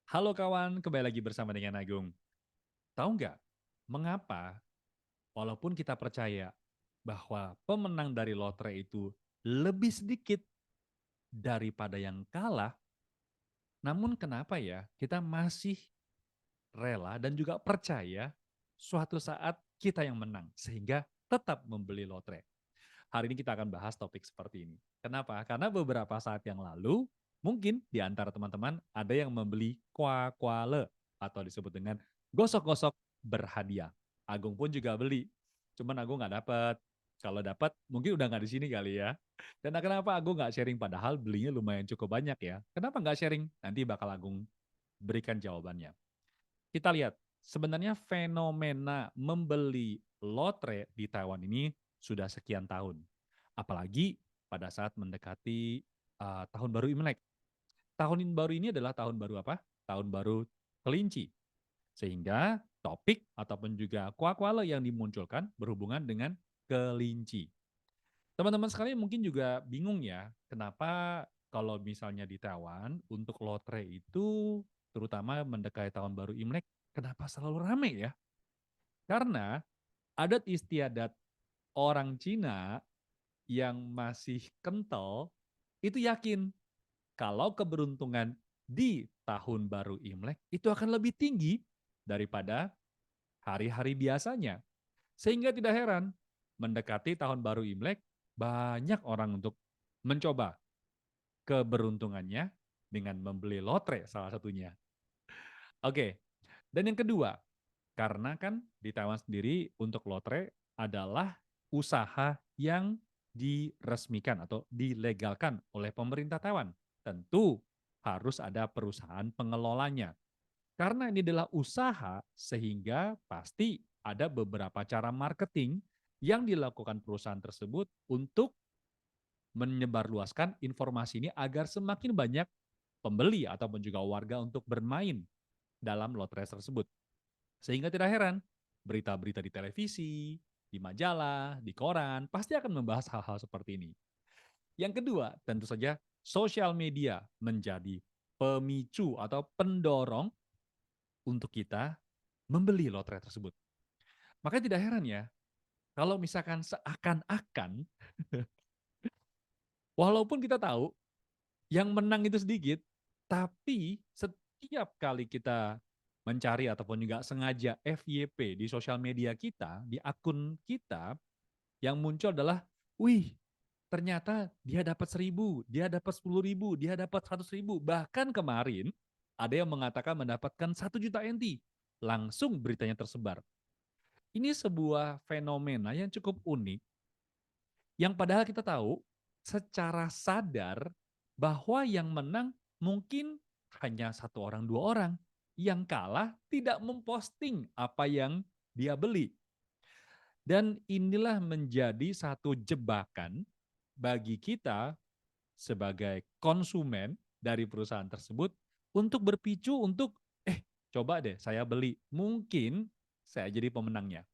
Halo kawan, kembali lagi bersama dengan Agung. Tahu nggak, mengapa walaupun kita percaya bahwa pemenang dari lotre itu lebih sedikit daripada yang kalah, namun kenapa ya kita masih rela dan juga percaya suatu saat kita yang menang, sehingga tetap membeli lotre. Hari ini kita akan bahas topik seperti ini. Kenapa? Karena beberapa saat yang lalu, mungkin di antara teman-teman ada yang membeli kuale atau disebut dengan gosok-gosok berhadiah. Agung pun juga beli, cuman Agung nggak dapat. Kalau dapat, mungkin udah nggak di sini kali ya. Dan kenapa Agung nggak sharing padahal belinya lumayan cukup banyak ya? Kenapa nggak sharing? Nanti bakal Agung berikan jawabannya. Kita lihat, sebenarnya fenomena membeli lotre di Taiwan ini sudah sekian tahun. Apalagi pada saat mendekati tahun baru Imlek. Tahun baru ini adalah tahun baru apa? Tahun baru kelinci. Sehingga topik ataupun juga kuak-kuale yang dimunculkan berhubungan dengan kelinci. Teman-teman sekalian mungkin juga bingung ya, kenapa kalau misalnya di Taiwan untuk lotre itu terutama mendekati tahun baru Imlek, kenapa selalu rame ya? Karena adat istiadat orang Cina yang masih kental itu yakin kalau keberuntungan di tahun baru Imlek itu akan lebih tinggi daripada hari-hari biasanya. Sehingga tidak heran mendekati tahun baru Imlek banyak orang untuk mencoba keberuntungannya dengan membeli lotre salah satunya. Oke, dan yang kedua, karena kan di Taiwan sendiri untuk lotre adalah usaha yang diresmikan atau dilegalkan oleh pemerintah Taiwan. Tentu harus ada perusahaan pengelolanya. Karena ini adalah usaha, sehingga pasti ada beberapa cara marketing yang dilakukan perusahaan tersebut untuk menyebarluaskan informasi ini agar semakin banyak pembeli ataupun juga warga untuk bermain dalam lotre tersebut. Sehingga tidak heran, berita-berita di televisi, di majalah, di koran, pasti akan membahas hal-hal seperti ini. Yang kedua, tentu saja sosial media menjadi pemicu atau pendorong untuk kita membeli lotre tersebut. Maka tidak heran ya, kalau misalkan seakan-akan, walaupun kita tahu yang menang itu sedikit, tapi setiap kali kita mencari ataupun juga sengaja FYP di sosial media kita, di akun kita, yang muncul adalah, wih, ternyata dia dapat 1.000, dia dapat 10.000, dia dapat 100.000. Bahkan kemarin ada yang mengatakan mendapatkan 1 juta NT. Langsung beritanya tersebar. Ini sebuah fenomena yang cukup unik, yang padahal kita tahu secara sadar bahwa yang menang mungkin hanya 1 orang, 2 orang. Yang kalah tidak memposting apa yang dia beli. Dan inilah menjadi satu jebakan bagi kita sebagai konsumen dari perusahaan tersebut untuk berpicu untuk, coba deh saya beli, mungkin saya jadi pemenangnya.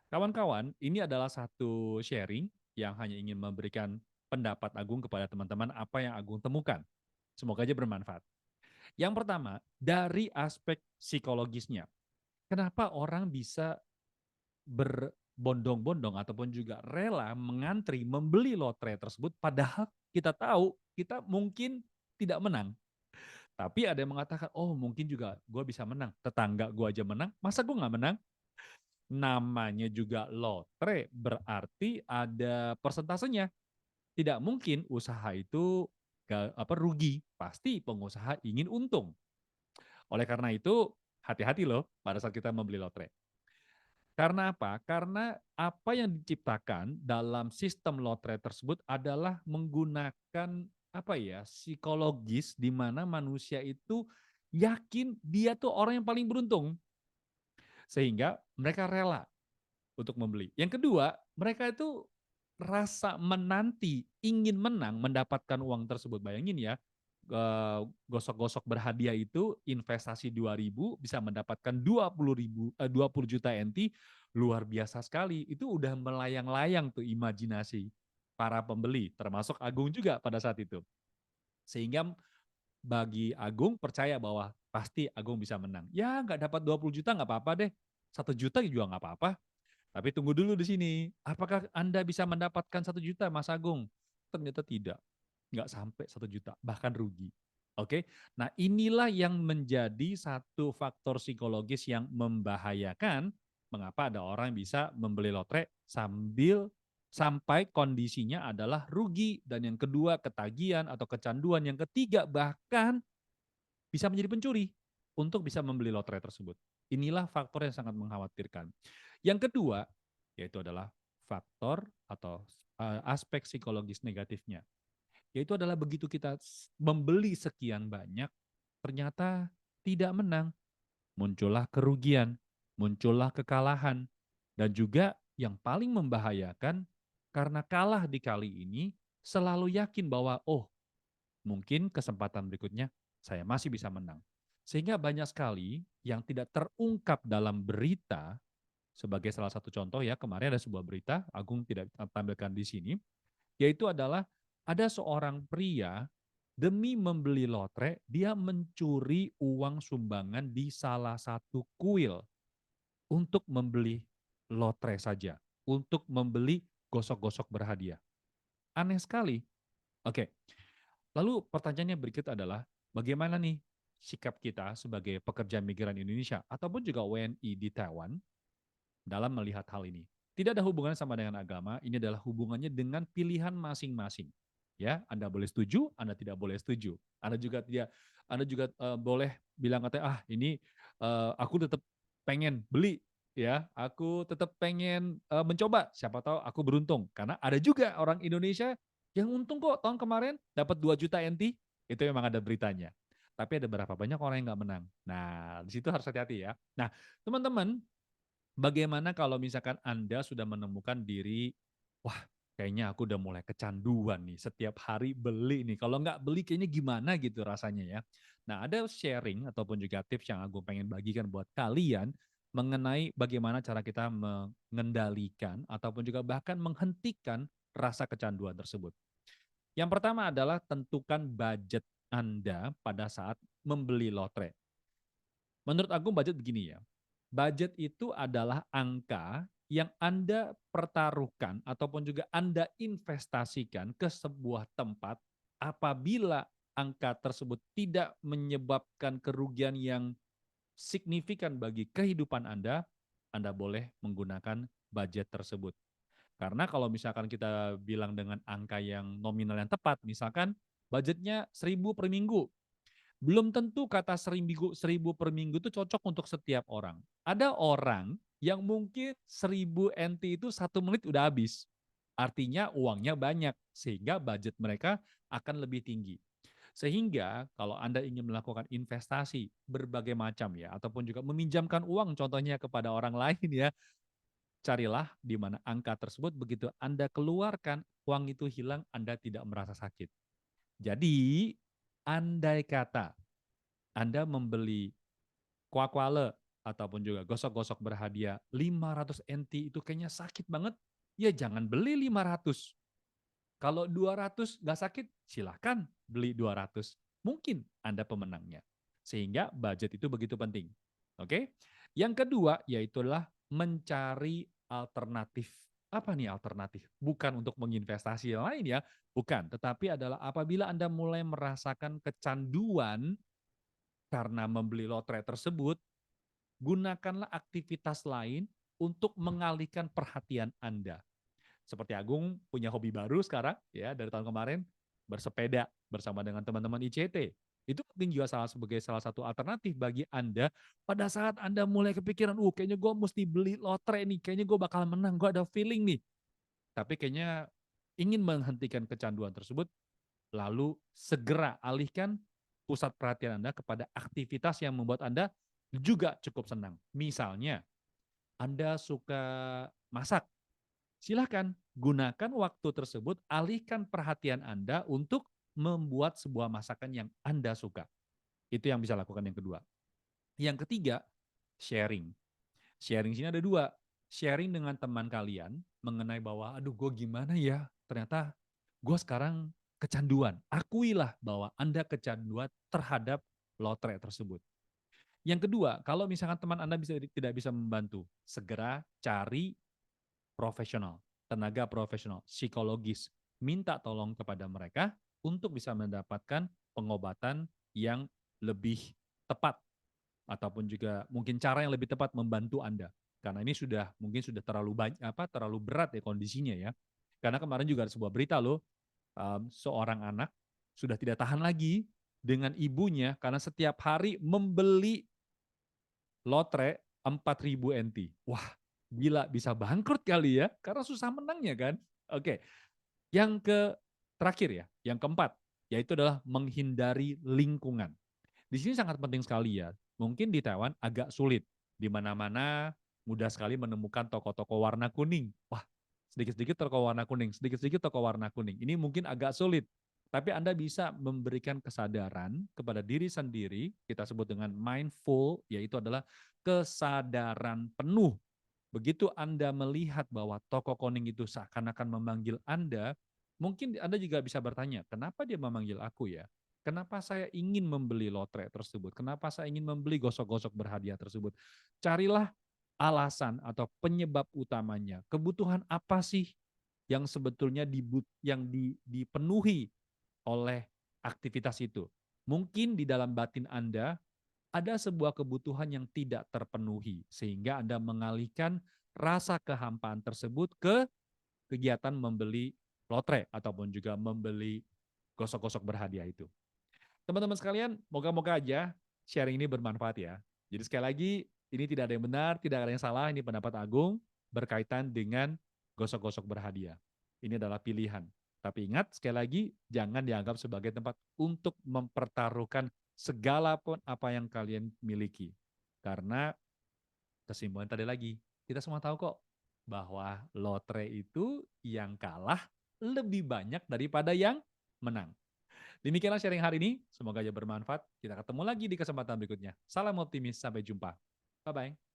Kawan-kawan, ini adalah satu sharing yang hanya ingin memberikan pendapat Agung kepada teman-teman apa yang Agung temukan. Semoga aja bermanfaat. Yang pertama, dari aspek psikologisnya. Kenapa orang bisa berbondong-bondong ataupun juga rela mengantri membeli lotre tersebut padahal kita tahu kita mungkin tidak menang. Tapi ada yang mengatakan, oh mungkin juga gue bisa menang. Tetangga gue aja menang, masa gue nggak menang? Namanya juga lotre, berarti ada persentasenya. Tidak mungkin usaha itu rugi, pasti pengusaha ingin untung. Oleh karena itu, hati-hati loh pada saat kita membeli lotre. Karena apa? Karena apa yang diciptakan dalam sistem lotre tersebut adalah menggunakan apa ya, psikologis di mana manusia itu yakin dia tuh orang yang paling beruntung. Sehingga mereka rela untuk membeli. Yang kedua, mereka itu rasa menanti, ingin menang, mendapatkan uang tersebut. Bayangin ya, gosok-gosok berhadiah itu investasi 2.000 bisa mendapatkan 20 juta NT, luar biasa sekali. Itu udah melayang-layang tuh imajinasi para pembeli, termasuk Agung juga pada saat itu. Sehingga bagi Agung percaya bahwa pasti Agung bisa menang. Ya nggak dapat 20 juta nggak apa-apa deh. 1 juta juga nggak apa-apa. Tapi tunggu dulu di sini. Apakah Anda bisa mendapatkan 1 juta, Mas Agung? Ternyata tidak. Nggak sampai 1 juta, bahkan rugi. Oke, nah inilah yang menjadi satu faktor psikologis yang membahayakan. Mengapa ada orang yang bisa membeli lotre sampai kondisinya adalah rugi. Dan yang kedua, ketagihan atau kecanduan. Yang ketiga, bahkan bisa menjadi pencuri untuk bisa membeli lotre tersebut. Inilah faktor yang sangat mengkhawatirkan. Yang kedua, yaitu adalah faktor atau aspek psikologis negatifnya. Yaitu adalah begitu kita membeli sekian banyak, ternyata tidak menang. Muncullah kerugian, muncullah kekalahan. Dan juga yang paling membahayakan, karena kalah di kali ini, selalu yakin bahwa, oh mungkin kesempatan berikutnya saya masih bisa menang. Sehingga banyak sekali yang tidak terungkap dalam berita, sebagai salah satu contoh ya, kemarin ada sebuah berita, Agung tidak tampilkan di sini, yaitu adalah ada seorang pria demi membeli lotre, dia mencuri uang sumbangan di salah satu kuil untuk membeli lotre saja, untuk membeli gosok-gosok berhadiah. Aneh sekali. Oke, lalu pertanyaannya berikut adalah, bagaimana nih sikap kita sebagai pekerja migran Indonesia ataupun juga WNI di Taiwan dalam melihat hal ini? Tidak ada hubungannya sama dengan agama, ini adalah hubungannya dengan pilihan masing-masing. Ya, Anda boleh setuju, Anda tidak boleh setuju. Anda juga boleh bilang katanya, ini aku tetap pengen beli, ya, aku tetap pengen mencoba, siapa tahu aku beruntung. Karena ada juga orang Indonesia yang untung kok tahun kemarin dapat 2 juta NT, itu memang ada beritanya. Tapi ada berapa banyak orang yang nggak menang. Nah, di situ harus hati-hati ya. Nah, teman-teman, bagaimana kalau misalkan Anda sudah menemukan diri, wah kayaknya aku udah mulai kecanduan nih, setiap hari beli nih, kalau nggak beli kayaknya gimana gitu rasanya ya. Nah ada sharing ataupun juga tips yang aku pengen bagikan buat kalian mengenai bagaimana cara kita mengendalikan ataupun juga bahkan menghentikan rasa kecanduan tersebut. Yang pertama adalah tentukan budget Anda pada saat membeli lotre. Menurut aku budget begini ya, budget itu adalah angka yang Anda pertaruhkan ataupun juga Anda investasikan ke sebuah tempat apabila angka tersebut tidak menyebabkan kerugian yang signifikan bagi kehidupan Anda boleh menggunakan budget tersebut. Karena kalau misalkan kita bilang dengan angka yang nominal yang tepat, misalkan budgetnya 1.000 per minggu, belum tentu kata 1.000 per minggu itu cocok untuk setiap orang. Ada orang yang mungkin 1.000 NT itu 1 menit udah habis. Artinya uangnya banyak, sehingga budget mereka akan lebih tinggi. Sehingga kalau Anda ingin melakukan investasi berbagai macam ya, ataupun juga meminjamkan uang contohnya kepada orang lain ya, carilah di mana angka tersebut begitu Anda keluarkan, uang itu hilang, Anda tidak merasa sakit. Jadi, andai kata Anda membeli kuak-kuale ataupun juga gosok-gosok berhadiah 500 NT itu kayaknya sakit banget, ya jangan beli 500. Kalau 200 nggak sakit, silahkan beli 200. Mungkin Anda pemenangnya. Sehingga budget itu begitu penting. Oke? Yang kedua, yaitulah mencari alternatif. Apa nih alternatif? Bukan untuk menginvestasi yang lain ya, bukan. Tetapi adalah apabila Anda mulai merasakan kecanduan karena membeli lotre tersebut, gunakanlah aktivitas lain untuk mengalihkan perhatian Anda. Seperti Agung punya hobi baru sekarang ya dari tahun kemarin, bersepeda bersama dengan teman-teman ICT. Itu mungkin juga sebagai salah satu alternatif bagi Anda pada saat Anda mulai kepikiran, kayaknya gue mesti beli lotre nih, kayaknya gue bakal menang, gue ada feeling nih. Tapi kayaknya ingin menghentikan kecanduan tersebut, lalu segera alihkan pusat perhatian Anda kepada aktivitas yang membuat Anda juga cukup senang. Misalnya, Anda suka masak, silahkan gunakan waktu tersebut, alihkan perhatian Anda untuk membuat sebuah masakan yang Anda suka. Itu yang bisa lakukan yang kedua. Yang ketiga, sharing. Sharing sini ada dua. Sharing dengan teman kalian mengenai bahwa, aduh gue gimana ya, ternyata gue sekarang kecanduan. Akuilah bahwa Anda kecanduan terhadap lotre tersebut. Yang kedua, kalau misalkan teman Anda tidak bisa membantu, segera cari profesional, tenaga profesional, psikologis. Minta tolong kepada mereka untuk bisa mendapatkan pengobatan yang lebih tepat ataupun juga mungkin cara yang lebih tepat membantu Anda. Karena ini mungkin sudah terlalu banyak terlalu berat ya kondisinya ya. Karena kemarin juga ada sebuah berita loh, seorang anak sudah tidak tahan lagi dengan ibunya karena setiap hari membeli lotre 4.000 NT. Wah, gila bisa bangkrut kali ya karena susah menangnya kan. Oke, yang terakhir ya, yang keempat yaitu adalah menghindari lingkungan. Di sini sangat penting sekali ya. Mungkin di Taiwan agak sulit. Di mana-mana mudah sekali menemukan toko-toko warna kuning. Wah, sedikit-sedikit toko warna kuning, sedikit-sedikit toko warna kuning. Ini mungkin agak sulit. Tapi Anda bisa memberikan kesadaran kepada diri sendiri, kita sebut dengan mindful, yaitu adalah kesadaran penuh. Begitu Anda melihat bahwa toko kuning itu seakan-akan memanggil Anda, mungkin Anda juga bisa bertanya, kenapa dia memanggil aku ya? Kenapa saya ingin membeli lotre tersebut? Kenapa saya ingin membeli gosok-gosok berhadiah tersebut? Carilah alasan atau penyebab utamanya. Kebutuhan apa sih yang sebetulnya dipenuhi oleh aktivitas itu? Mungkin di dalam batin Anda ada sebuah kebutuhan yang tidak terpenuhi, sehingga Anda mengalihkan rasa kehampaan tersebut ke kegiatan membeli lotre ataupun juga membeli gosok-gosok berhadiah itu. Teman-teman sekalian, moga-moga aja sharing ini bermanfaat ya. Jadi sekali lagi, ini tidak ada yang benar, tidak ada yang salah, ini pendapat Agung berkaitan dengan gosok-gosok berhadiah. Ini adalah pilihan. Tapi ingat, sekali lagi, jangan dianggap sebagai tempat untuk mempertaruhkan segala pun apa yang kalian miliki. Karena kesimpulan tadi lagi, kita semua tahu kok bahwa lotre itu yang kalah lebih banyak daripada yang menang. Demikianlah sharing hari ini. Semoga aja bermanfaat. Kita ketemu lagi di kesempatan berikutnya. Salam optimis. Sampai jumpa. Bye-bye.